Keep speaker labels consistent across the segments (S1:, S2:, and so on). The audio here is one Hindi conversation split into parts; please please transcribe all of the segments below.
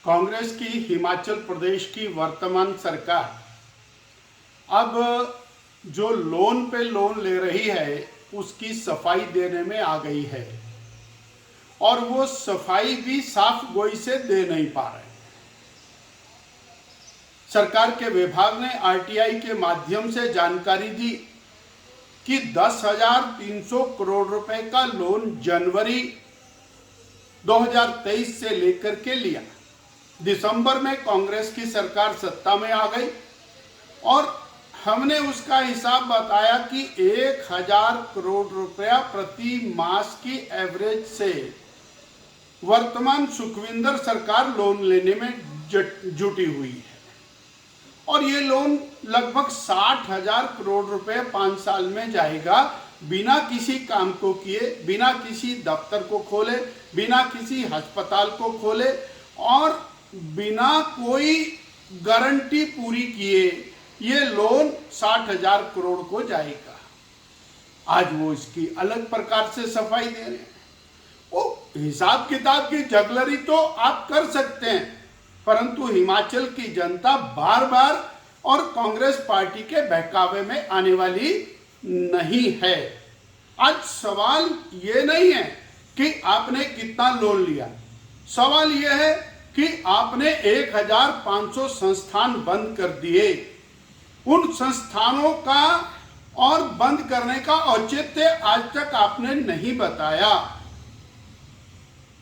S1: कांग्रेस की हिमाचल प्रदेश की वर्तमान सरकार अब जो लोन पे लोन ले रही है उसकी सफाई देने में आ गई है और वो सफाई भी साफ गोई से दे नहीं पा रहे। सरकार के विभाग ने आरटीआई के माध्यम से जानकारी दी कि 10,300 करोड़ रुपए का लोन जनवरी 2023 से लेकर के लिया। दिसंबर में कांग्रेस की सरकार सत्ता में आ गई और हमने उसका हिसाब बताया कि 1,000 करोड़ रुपया प्रति मास की एवरेज से वर्तमान सुखविंदर सरकार लोन लेने में जुटी हुई है और ये लोन लगभग 60,000 करोड़ रुपए 5 साल में जाएगा, बिना किसी काम को किए, बिना किसी दफ्तर को खोले, बिना किसी अस्पताल को खोले और बिना कोई गारंटी पूरी किए ये लोन 60,000 करोड़ को जाएगा। आज वो इसकी अलग प्रकार से सफाई दे रहे हैं। वो हिसाब किताब की जगलरी तो आप कर सकते हैं, परंतु हिमाचल की जनता बार बार और कांग्रेस पार्टी के बहकावे में आने वाली नहीं है। आज सवाल ये नहीं है कि आपने कितना लोन लिया, सवाल यह है कि आपने 1,500 संस्थान बंद कर दिए। उन संस्थानों का और बंद करने का औचित्य आज तक आपने नहीं बताया।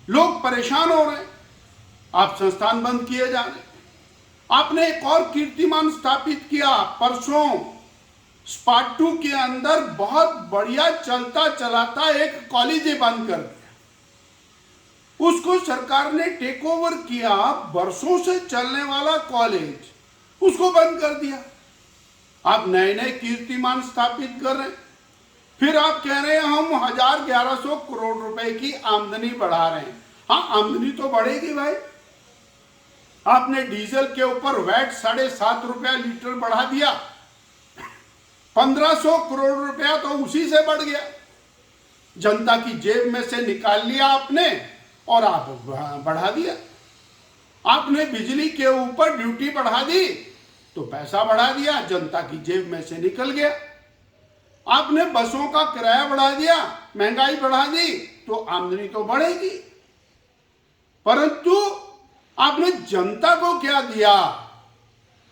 S1: लोग परेशान हो रहे हैं, आप संस्थान बंद किए जा रहे। आपने एक और कीर्तिमान स्थापित किया। परसों स्पाटू के अंदर बहुत बढ़िया चलता चलाता एक कॉलेज बंद कर दिया। उसको सरकार ने टेक ओवर किया, बरसों से चलने वाला कॉलेज उसको बंद कर दिया। आप नए नए कीर्तिमान स्थापित कर रहे हैं, फिर आप कह रहे हैं हम 1,100 करोड़ रुपए की आमदनी बढ़ा रहे हैं। हाँ, आमदनी तो बढ़ेगी भाई। आपने डीजल के ऊपर वैट 7.5 रुपया लीटर बढ़ा दिया, 1,500 करोड़ रुपया तो उसी से बढ़ गया। जनता की जेब में से निकाल लिया आपने और आप बढ़ा दिया। आपने बिजली के ऊपर ड्यूटी बढ़ा दी तो पैसा बढ़ा दिया, जनता की जेब में से निकल गया। आपने बसों का किराया बढ़ा दिया, महंगाई बढ़ा दी तो आमदनी तो बढ़ेगी, परंतु आपने जनता को क्या दिया?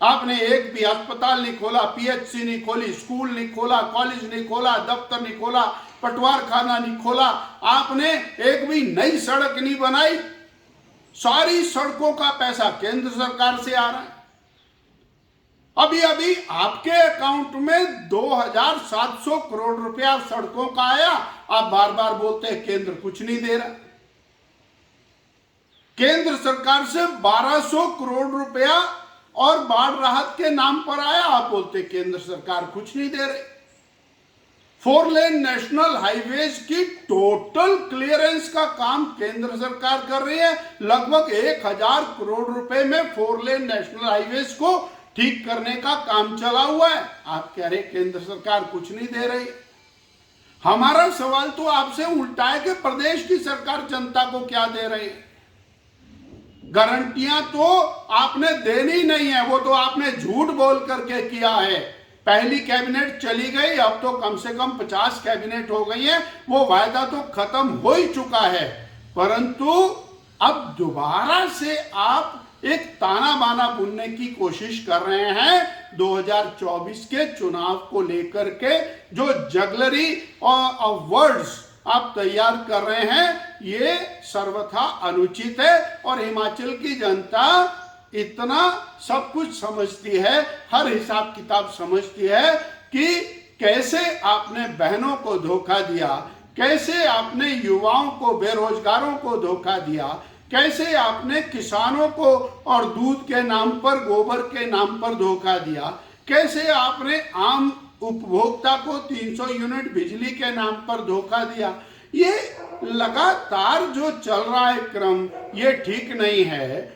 S1: आपने एक भी अस्पताल नहीं खोला, पीएचसी नहीं खोली, स्कूल नहीं खोला, कॉलेज नहीं खोला, दफ्तर नहीं खोला, पटवार खाना नहीं खोला। आपने एक भी नई सड़क नहीं बनाई। सारी सड़कों का पैसा केंद्र सरकार से आ रहा है। अभी अभी आपके अकाउंट में 2,700 करोड़ रुपया सड़कों का आया। आप बार बार बोलते हैं केंद्र कुछ नहीं दे रहा। केंद्र सरकार से 1,200 करोड़ रुपया और बाढ़ राहत के नाम पर आया, आप बोलते केंद्र सरकार कुछ नहीं दे रही। 4 लेन नेशनल हाईवेज की टोटल क्लियरेंस का काम केंद्र सरकार कर रही है। लगभग 1,000 करोड़ रुपए में 4 लेन नेशनल हाईवेज को ठीक करने का काम चला हुआ है। आप कह रहे केंद्र सरकार कुछ नहीं दे रही। हमारा सवाल तो आपसे उल्टा है कि प्रदेश की सरकार जनता को क्या दे रही है? गारंटियां तो आपने देनी नहीं है, वो तो आपने झूठ बोल करके किया है। पहली कैबिनेट चली गई, अब तो कम से कम 50 कैबिनेट हो गई है। वो वायदा तो खत्म हो ही चुका है, परंतु अब दोबारा से आप एक ताना बाना बुनने की कोशिश कर रहे हैं। 2024 के चुनाव को लेकर के जो जगलरी और वर्ड्स आप तैयार कर रहे हैं, ये सर्वथा अनुचित है और हिमाचल की जनता इतना सब कुछ समझती है, हर हिसाब किताब समझती है कि कैसे आपने बहनों को धोखा दिया, कैसे आपने युवाओं को, बेरोजगारों को धोखा दिया, कैसे आपने किसानों को और दूध के नाम पर, गोबर के नाम पर धोखा दिया, कैसे आपने आम उपभोक्ता को 300 यूनिट बिजली के नाम पर धोखा दिया। ये लगातार जो चल रहा है क्रम, ये ठीक नहीं है।